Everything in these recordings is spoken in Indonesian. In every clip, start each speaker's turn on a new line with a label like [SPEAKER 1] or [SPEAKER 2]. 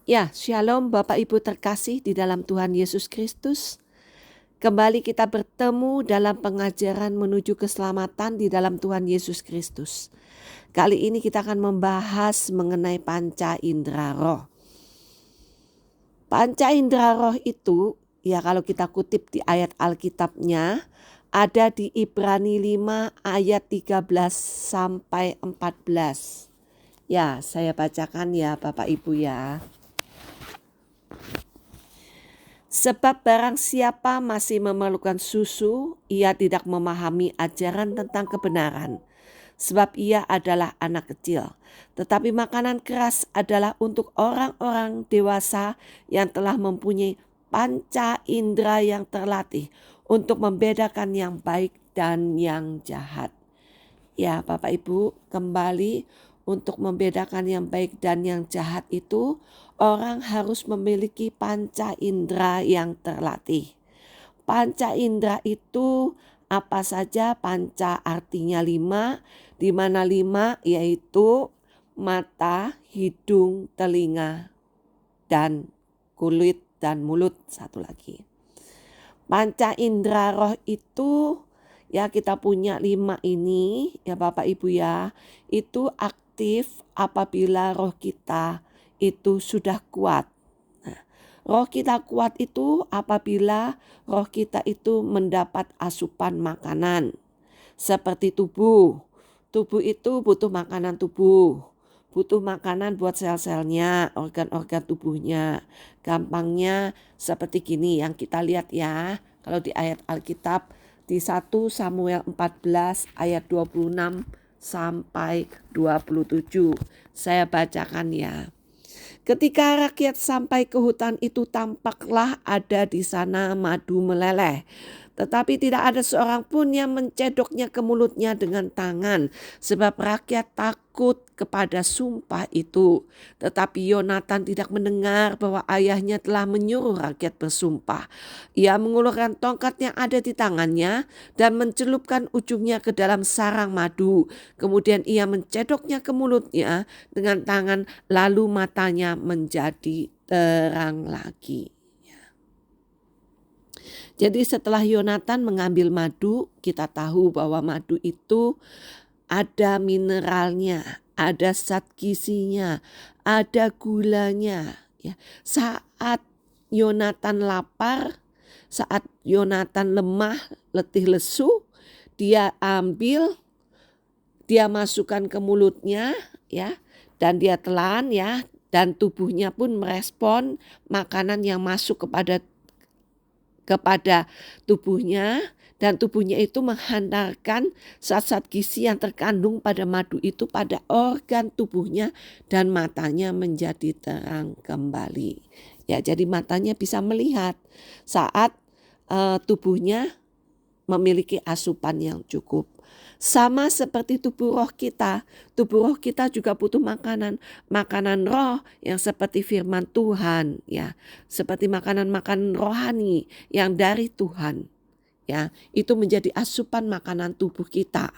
[SPEAKER 1] Ya, shalom Bapak Ibu terkasih di dalam Tuhan Yesus Kristus. Kembali kita bertemu dalam pengajaran menuju keselamatan di dalam Tuhan Yesus Kristus. Kali ini kita akan membahas mengenai panca indera roh. Panca indera roh itu, ya kalau kita kutip di ayat Alkitabnya, ada di Ibrani 5 ayat 13 sampai 14. Ya, saya bacakan ya Bapak Ibu ya. Sebab barang siapa masih memerlukan susu, ia tidak memahami ajaran tentang kebenaran, sebab ia adalah anak kecil. Tetapi makanan keras adalah untuk orang-orang dewasa yang telah mempunyai panca indera yang terlatih untuk membedakan yang baik dan yang jahat. Ya Bapak Ibu, kembali untuk membedakan yang baik dan yang jahat itu, orang harus memiliki panca indera yang terlatih. Panca indera itu apa saja? Panca artinya 5, di mana 5 yaitu mata, hidung, telinga, dan kulit dan mulut. Satu lagi. Panca indera roh itu ya kita punya 5 ini ya Bapak Ibu ya. Itu aktif apabila roh kita itu sudah kuat. Nah, roh kita kuat itu apabila roh kita itu mendapat asupan makanan. Seperti tubuh. Tubuh itu butuh makanan tubuh. Butuh makanan buat sel-selnya, organ-organ tubuhnya. Gampangnya seperti gini yang kita lihat ya. Kalau di ayat Alkitab di 1 Samuel 14 ayat 26 sampai 27. Saya bacakan ya. Ketika rakyat sampai ke hutan itu, tampaklah ada di sana madu meleleh. Tetapi tidak ada seorang pun yang mencedoknya ke mulutnya dengan tangan, sebab rakyat takut kepada sumpah itu. Tetapi Yonatan tidak mendengar bahwa ayahnya telah menyuruh rakyat bersumpah. Ia mengulurkan tongkat yang ada di tangannya dan mencelupkan ujungnya ke dalam sarang madu. Kemudian ia mencedoknya ke mulutnya dengan tangan, lalu matanya menjadi terang lagi. Jadi setelah Yonatan mengambil madu, kita tahu bahwa madu itu ada mineralnya, ada zat gizinya, ada gulanya. Ya. Saat Yonatan lapar, saat Yonatan lemah, letih lesu, dia ambil, dia masukkan ke mulutnya, ya, dan dia telan, ya, dan tubuhnya pun merespon makanan yang masuk kepada tubuhnya, dan tubuhnya itu menghantarkan zat-zat gizi yang terkandung pada madu itu pada organ tubuhnya dan matanya menjadi terang kembali. Ya, jadi matanya bisa melihat saat tubuhnya memiliki asupan yang cukup. Sama seperti tubuh roh kita juga butuh makanan roh yang seperti firman Tuhan, ya, seperti makanan-makanan rohani yang dari Tuhan, ya, itu menjadi asupan makanan tubuh kita.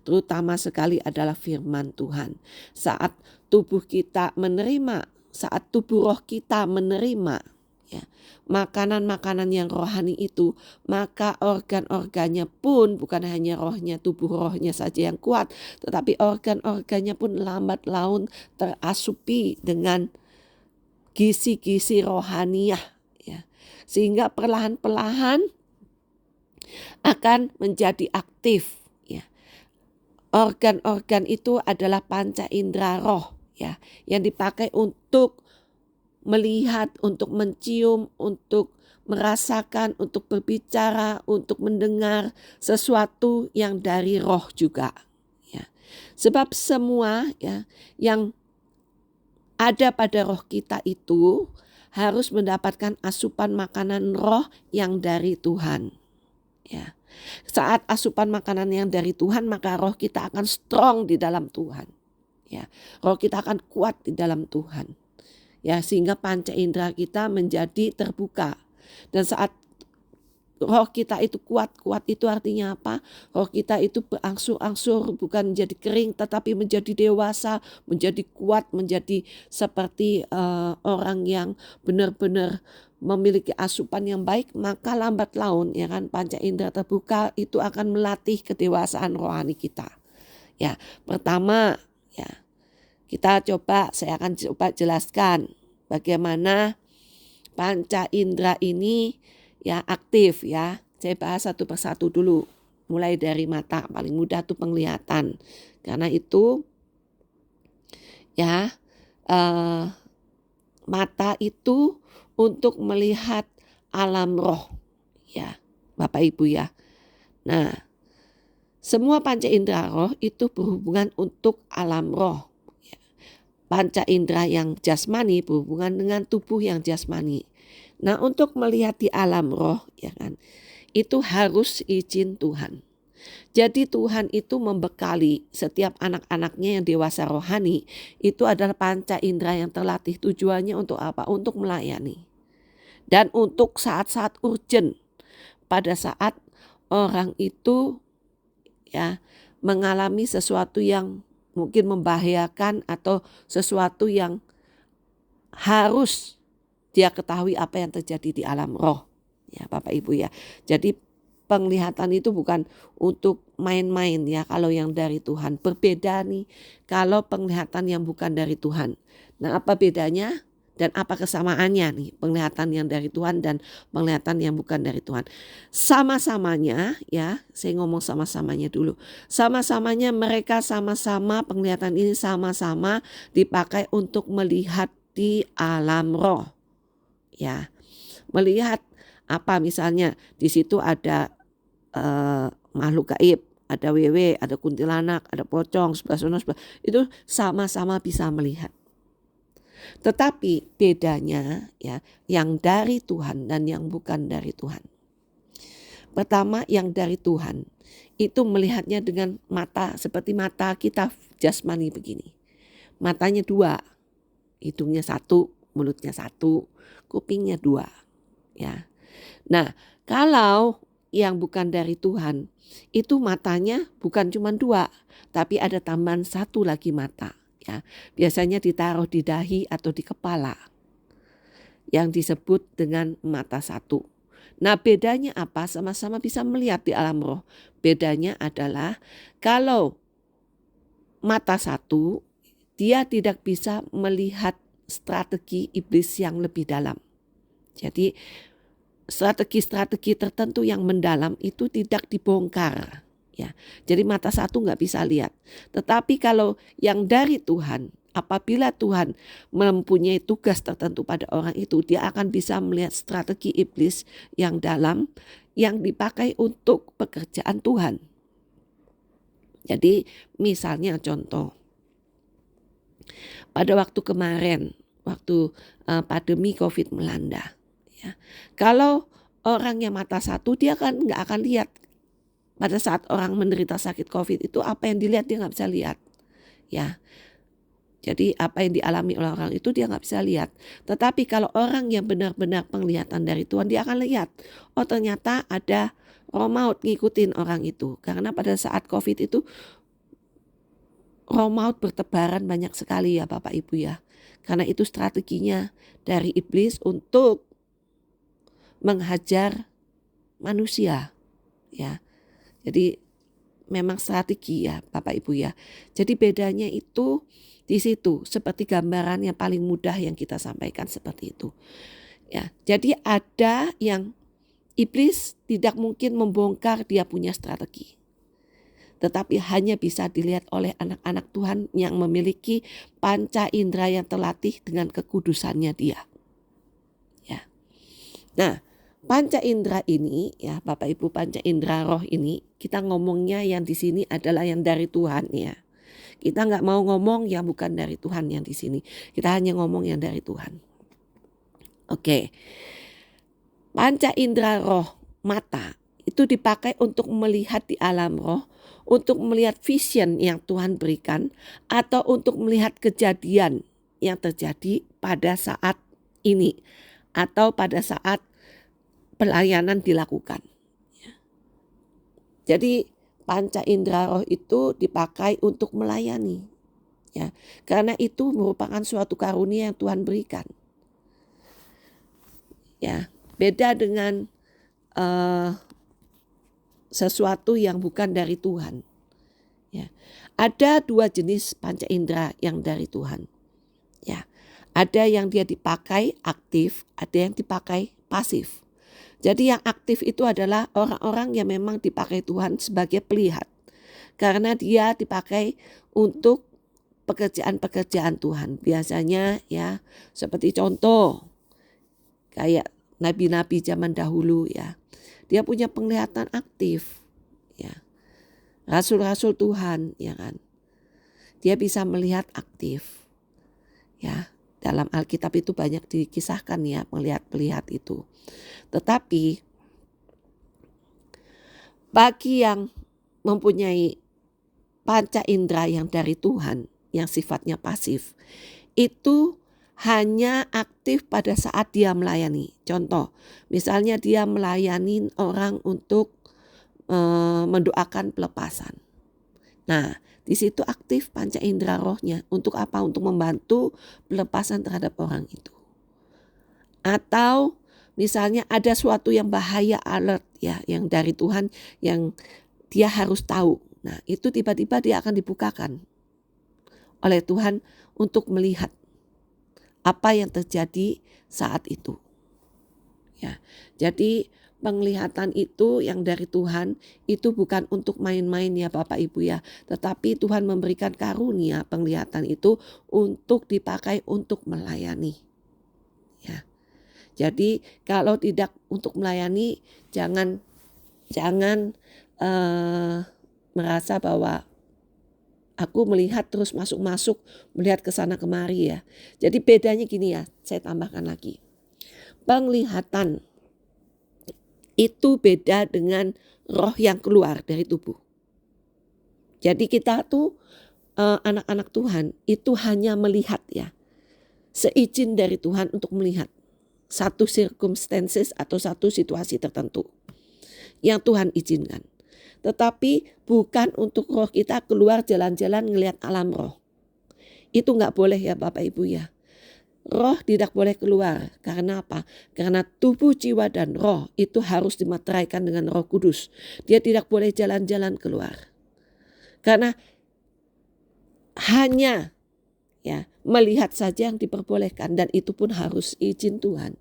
[SPEAKER 1] Terutama sekali adalah firman Tuhan. Saat tubuh kita menerima, saat tubuh roh kita menerima, ya, makanan-makanan yang rohani itu, maka organ-organnya pun bukan hanya rohnya, tubuh rohnya saja yang kuat, tetapi organ-organnya pun lambat laun terasupi dengan gizi-gizi rohaniah, ya, sehingga perlahan-perlahan akan menjadi aktif. Ya. Organ-organ itu adalah panca indera roh, ya, yang dipakai untuk melihat, untuk mencium, untuk merasakan, untuk berbicara, untuk mendengar sesuatu yang dari roh juga. Ya. Sebab semua, ya, yang ada pada roh kita itu harus mendapatkan asupan makanan roh yang dari Tuhan. Ya. Saat asupan makanan yang dari Tuhan, maka roh kita akan strong di dalam Tuhan. Ya. Roh kita akan kuat di dalam Tuhan. Ya, sehingga panca indera kita menjadi terbuka. Dan saat roh kita itu kuat. Kuat itu artinya apa? Roh kita itu berangsur-angsur, bukan menjadi kering tetapi menjadi dewasa, menjadi kuat, menjadi seperti orang yang benar-benar memiliki asupan yang baik. Maka lambat laun ya kan, panca indera terbuka itu akan melatih kedewasaan rohani kita. Ya, pertama ya saya akan coba jelaskan bagaimana panca indera ini ya aktif ya. Saya bahas satu persatu dulu. Mulai dari mata, paling mudah tuh penglihatan. Karena itu ya mata itu untuk melihat alam roh ya, Bapak Ibu ya. Nah, semua panca indera roh itu berhubungan untuk alam roh. Panca indera yang jasmani berhubungan dengan tubuh yang jasmani. Nah, untuk melihat di alam roh ya kan, itu harus izin Tuhan. Jadi Tuhan itu membekali setiap anak-anaknya yang dewasa rohani, itu adalah panca indera yang terlatih. Tujuannya untuk apa? Untuk melayani. Dan untuk saat-saat urgent, pada saat orang itu ya mengalami sesuatu yang mungkin membahayakan atau sesuatu yang harus dia ketahui apa yang terjadi di alam roh ya Bapak Ibu ya. Jadi penglihatan itu bukan untuk main-main ya kalau yang dari Tuhan. Berbeda nih kalau penglihatan yang bukan dari Tuhan. Nah, apa bedanya dan apa kesamaannya nih penglihatan yang dari Tuhan dan penglihatan yang bukan dari Tuhan? Sama-samanya ya, saya ngomong sama-samanya dulu. Sama-samanya mereka sama-sama penglihatan ini sama-sama dipakai untuk melihat di alam roh. Ya, melihat apa misalnya di situ ada makhluk gaib, ada wewe, ada kuntilanak, ada pocong, sebelah sana sebelah, itu sama-sama bisa melihat. Tetapi bedanya ya, yang dari Tuhan dan yang bukan dari Tuhan. Pertama, yang dari Tuhan itu melihatnya dengan mata seperti mata kita jasmani begini. Matanya 2, hidungnya 1, mulutnya 1, kupingnya 2 ya. Nah, kalau yang bukan dari Tuhan itu matanya bukan cuma 2, tapi ada tambahan 1 lagi mata ya. Biasanya ditaruh di dahi atau di kepala yang disebut dengan mata 1. Nah, bedanya apa? Sama-sama bisa melihat di alam roh. Bedanya adalah kalau mata 1 dia tidak bisa melihat strategi iblis yang lebih dalam. Jadi strategi-strategi tertentu yang mendalam itu tidak dibongkar ya. Jadi mata 1 nggak bisa lihat. Tetapi kalau yang dari Tuhan, apabila Tuhan mempunyai tugas tertentu pada orang itu, dia akan bisa melihat strategi iblis yang dalam yang dipakai untuk pekerjaan Tuhan. Jadi misalnya contoh, pada waktu kemarin, waktu pandemi COVID melanda, ya, kalau orang yang mata 1 dia kan nggak akan lihat. Pada saat orang menderita sakit COVID itu apa yang dilihat dia nggak bisa lihat, ya. Jadi apa yang dialami oleh orang itu dia nggak bisa lihat. Tetapi kalau orang yang benar-benar penglihatan dari Tuhan, dia akan lihat. Oh, ternyata ada roh maut ngikutin orang itu. Karena pada saat COVID itu roh maut bertebaran banyak sekali ya Bapak Ibu ya. Karena itu strateginya dari iblis untuk menghajar manusia ya. Jadi memang strategi ya Bapak Ibu ya. Jadi bedanya itu di situ, seperti gambaran yang paling mudah yang kita sampaikan seperti itu. Ya, jadi ada yang iblis tidak mungkin membongkar dia punya strategi. Tetapi hanya bisa dilihat oleh anak-anak Tuhan yang memiliki panca indera yang terlatih dengan kekudusannya dia. Ya. Nah, panca indera ini ya Bapak Ibu, panca indera roh ini kita ngomongnya yang di sini adalah yang dari Tuhan ya. Kita nggak mau ngomong yang bukan dari Tuhan yang di sini. Kita hanya ngomong yang dari Tuhan. Oke. Panca indera roh mata itu dipakai untuk melihat di alam roh, untuk melihat vision yang Tuhan berikan, atau untuk melihat kejadian yang terjadi pada saat ini atau pada saat pelayanan dilakukan. Jadi panca indera roh itu dipakai untuk melayani, ya, karena itu merupakan suatu karunia yang Tuhan berikan. Ya, beda dengan sesuatu yang bukan dari Tuhan. Ya, ada dua jenis panca indera yang dari Tuhan. Ya, ada yang dia dipakai aktif, ada yang dipakai pasif. Jadi yang aktif itu adalah orang-orang yang memang dipakai Tuhan sebagai pelihat, karena dia dipakai untuk pekerjaan-pekerjaan Tuhan. Biasanya ya seperti contoh kayak nabi-nabi zaman dahulu ya. Dia punya penglihatan aktif ya. Rasul-rasul Tuhan ya kan. Dia bisa melihat aktif. Ya, dalam Alkitab itu banyak dikisahkan ya melihat itu. Tetapi bagi yang mempunyai panca indera yang dari Tuhan yang sifatnya pasif, itu hanya aktif pada saat dia melayani. Contoh, misalnya dia melayani orang untuk mendoakan pelepasan. Nah, di situ aktif panca indera rohnya. Untuk apa? Untuk membantu pelepasan terhadap orang itu. Atau misalnya ada suatu yang bahaya alert ya, yang dari Tuhan yang dia harus tahu. Nah, itu tiba-tiba dia akan dibukakan oleh Tuhan untuk melihat apa yang terjadi saat itu. Ya. Jadi penglihatan itu yang dari Tuhan itu bukan untuk main-main ya Bapak Ibu ya, tetapi Tuhan memberikan karunia penglihatan itu untuk dipakai untuk melayani. Ya. Jadi kalau tidak untuk melayani, jangan merasa bahwa aku melihat terus masuk-masuk, melihat ke sana kemari ya. Jadi bedanya gini ya, saya tambahkan lagi. Penglihatan itu beda dengan roh yang keluar dari tubuh. Jadi kita tuh anak-anak Tuhan itu hanya melihat ya. Seizin dari Tuhan untuk melihat satu circumstances atau satu situasi tertentu yang Tuhan izinkan. Tetapi bukan untuk roh kita keluar jalan-jalan ngelihat alam roh. Itu gak boleh ya Bapak Ibu ya. Roh tidak boleh keluar. Karena apa? Karena tubuh, jiwa, dan roh itu harus dimateraikan dengan Roh Kudus. Dia tidak boleh jalan-jalan keluar. Karena hanya ya melihat saja yang diperbolehkan, dan itu pun harus izin Tuhan.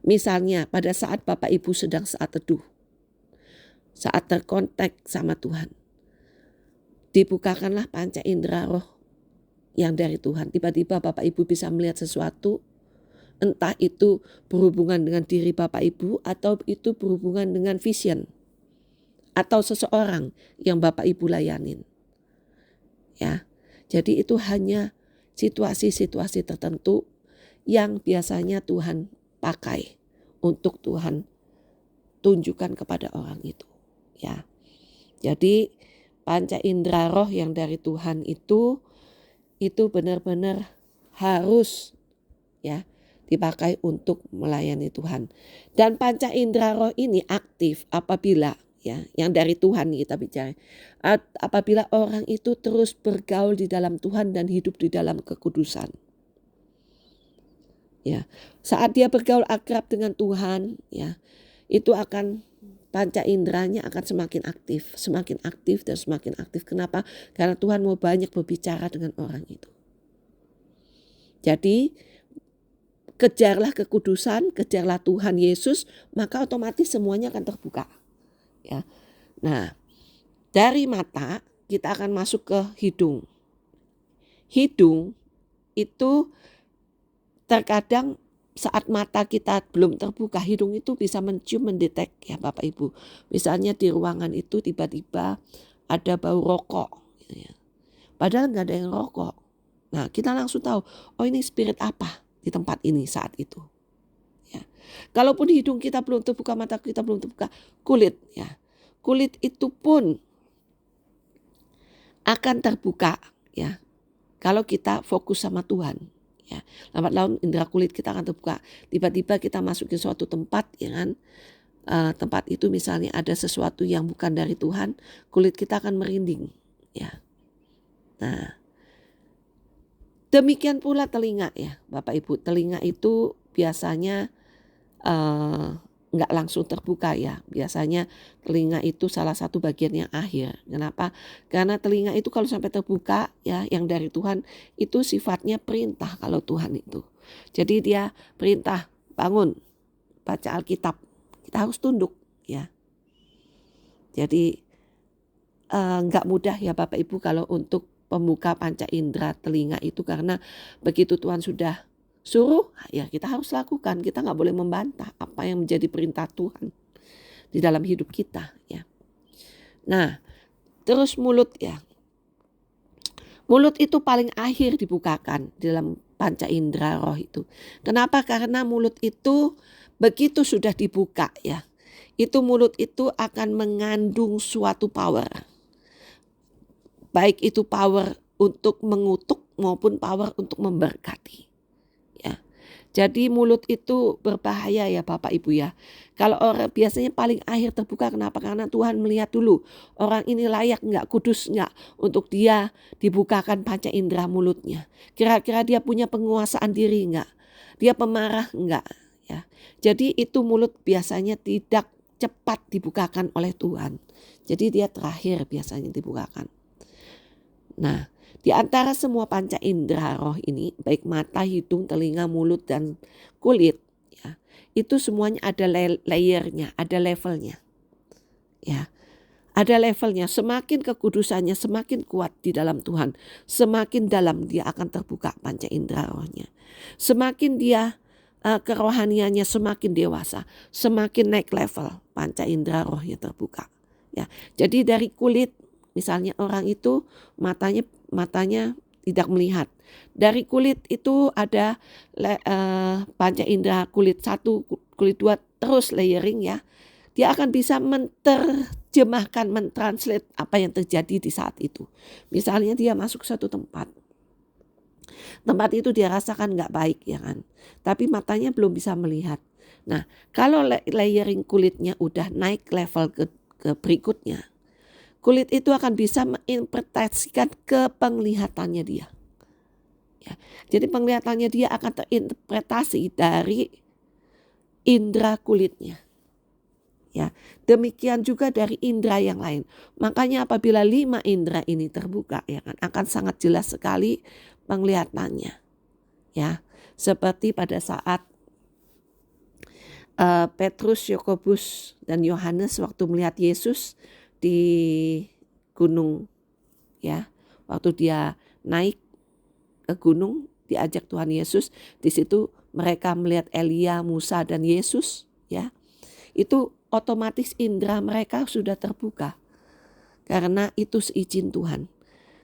[SPEAKER 1] Misalnya pada saat Bapak Ibu sedang saat teduh, saat terkontak sama Tuhan, dibukakanlah panca indera roh yang dari Tuhan. Tiba-tiba Bapak Ibu bisa melihat sesuatu, entah itu berhubungan dengan diri Bapak Ibu atau itu berhubungan dengan vision atau seseorang yang Bapak Ibu layanin. Ya. Jadi itu hanya situasi-situasi tertentu yang biasanya Tuhan pakai untuk Tuhan tunjukkan kepada orang itu. Ya. Jadi panca indera roh yang dari Tuhan itu benar-benar harus ya dipakai untuk melayani Tuhan. Dan panca indera roh ini aktif apabila ya yang dari Tuhan kita bicara. Apabila orang itu terus bergaul di dalam Tuhan dan hidup di dalam kekudusan. Ya, saat dia bergaul akrab dengan Tuhan ya, itu akan panca inderanya akan semakin aktif dan semakin aktif. Kenapa? Karena Tuhan mau banyak berbicara dengan orang itu. Jadi kejarlah kekudusan, kejarlah Tuhan Yesus, maka otomatis semuanya akan terbuka. Ya. Nah, dari mata kita akan masuk ke hidung. Hidung itu terkadang saat mata kita belum terbuka, hidung itu bisa mencium, mendetek ya Bapak Ibu. Misalnya di ruangan itu tiba-tiba ada bau rokok. Gitu ya. Padahal gak ada yang rokok. Nah kita langsung tahu, oh ini spirit apa di tempat ini saat itu. Ya. Kalaupun hidung kita belum terbuka, mata kita belum terbuka, kulit ya. Kulit itu pun akan terbuka ya. Kalau kita fokus sama Tuhan. Ya, lambat laun indera kulit kita akan terbuka. Tiba-tiba kita masuk ke suatu tempat ya kan, tempat itu misalnya ada sesuatu yang bukan dari Tuhan, kulit kita akan merinding, ya. Nah, demikian pula telinga ya, Bapak Ibu. Telinga itu biasanya nggak langsung terbuka ya. Biasanya telinga itu salah satu bagian yang akhir. Kenapa? Karena telinga itu kalau sampai terbuka ya, yang dari Tuhan itu sifatnya perintah kalau Tuhan itu. Jadi dia perintah, bangun, baca Alkitab. Kita harus tunduk ya. Jadi nggak mudah ya Bapak Ibu kalau untuk pembuka panca indera telinga itu, karena begitu Tuhan sudah suruh ya kita harus lakukan. Kita nggak boleh membantah apa yang menjadi perintah Tuhan di dalam hidup kita ya. Nah, terus mulut ya. Mulut itu paling akhir dibukakan di dalam panca indera roh itu. Kenapa? Karena mulut itu begitu sudah dibuka ya, itu mulut itu akan mengandung suatu power. Baik itu power untuk mengutuk maupun power untuk memberkati. Ya. Jadi mulut itu berbahaya ya Bapak Ibu ya. Kalau orang biasanya paling akhir terbuka, kenapa? Karena Tuhan melihat dulu orang ini layak enggak, kudus enggak untuk dia dibukakan panca indera mulutnya. Kira-kira dia punya penguasaan diri enggak? Dia pemarah enggak? Ya. Jadi itu mulut biasanya tidak cepat dibukakan oleh Tuhan. Jadi dia terakhir biasanya dibukakan. Nah, di antara semua panca indera roh ini, baik mata, hidung, telinga, mulut, dan kulit, ya, itu semuanya ada layernya, ada levelnya. Ya, ada levelnya. Semakin kekudusannya semakin kuat di dalam Tuhan, semakin dalam dia akan terbuka panca indera rohnya. Semakin dia kerohaniannya semakin dewasa, semakin naik level panca indera rohnya terbuka. Ya, jadi dari kulit, misalnya orang itu matanya tidak melihat. Dari kulit itu ada panca indera kulit 1, kulit 2 terus layering ya. Dia akan bisa menerjemahkan, mentranslate apa yang terjadi di saat itu. Misalnya dia masuk satu tempat. Tempat itu dia rasakan gak baik ya kan. Tapi matanya belum bisa melihat. Nah, kalau layering kulitnya udah naik level ke berikutnya, kulit itu akan bisa menginterpretasikan ke penglihatannya dia. Ya, jadi penglihatannya dia akan terinterpretasi dari indera kulitnya. Ya, demikian juga dari indera yang lain. Makanya apabila 5 indera ini terbuka ya kan, akan sangat jelas sekali penglihatannya. Ya, seperti pada saat Petrus, Yakobus, dan Yohanes waktu melihat Yesus di gunung ya, waktu dia naik ke gunung diajak Tuhan Yesus, di situ mereka melihat Elia, Musa, dan Yesus ya. Itu otomatis indera mereka sudah terbuka karena itu seizin Tuhan.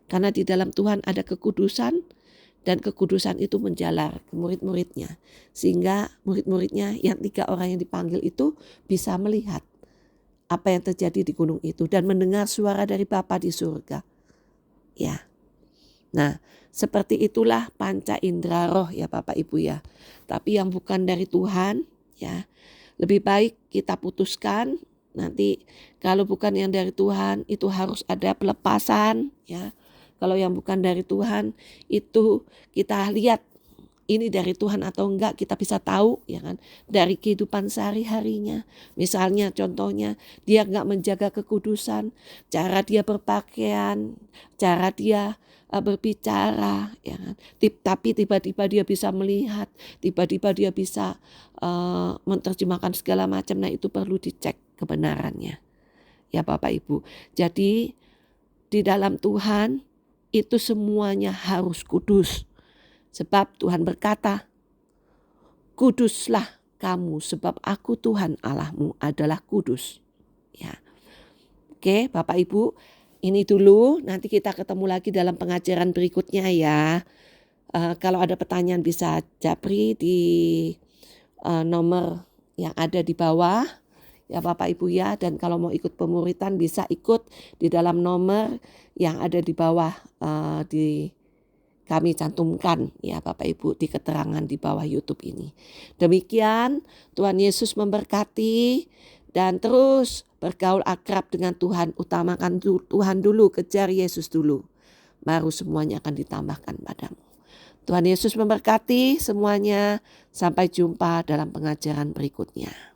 [SPEAKER 1] Karena di dalam Tuhan ada kekudusan, dan kekudusan itu menjalar ke murid-muridnya, sehingga murid-muridnya yang 3 orang yang dipanggil itu bisa melihat apa yang terjadi di gunung itu dan mendengar suara dari Bapa di surga. Ya. Nah, seperti itulah panca indera roh ya Bapak Ibu ya. Tapi yang bukan dari Tuhan ya, lebih baik kita putuskan. Nanti kalau bukan yang dari Tuhan itu harus ada pelepasan ya. Kalau yang bukan dari Tuhan itu kita lihat ini dari Tuhan atau enggak, kita bisa tahu ya kan dari kehidupan sehari-harinya. Misalnya contohnya dia enggak menjaga kekudusan, cara dia berpakaian, cara dia berbicara ya kan. Tapi tiba-tiba dia bisa melihat, tiba-tiba dia bisa menerjemahkan segala macam. Nah, itu perlu dicek kebenarannya. Ya Bapak Ibu. Jadi di dalam Tuhan itu semuanya harus kudus. Sebab Tuhan berkata, kuduslah kamu sebab aku Tuhan Allahmu adalah kudus. Ya. Oke Bapak Ibu, ini dulu, nanti kita ketemu lagi dalam pengajaran berikutnya ya. Kalau ada pertanyaan bisa japri di nomor yang ada di bawah. Ya Bapak Ibu ya, dan kalau mau ikut pemuritan bisa ikut di dalam nomor yang ada di bawah di kami cantumkan ya Bapak Ibu di keterangan di bawah YouTube ini. Demikian, Tuhan Yesus memberkati Dan terus bergaul akrab dengan Tuhan, utamakan Tuhan dulu, kejar Yesus dulu. Baru semuanya akan ditambahkan padamu. Tuhan Yesus memberkati semuanya. Sampai jumpa dalam pengajaran berikutnya.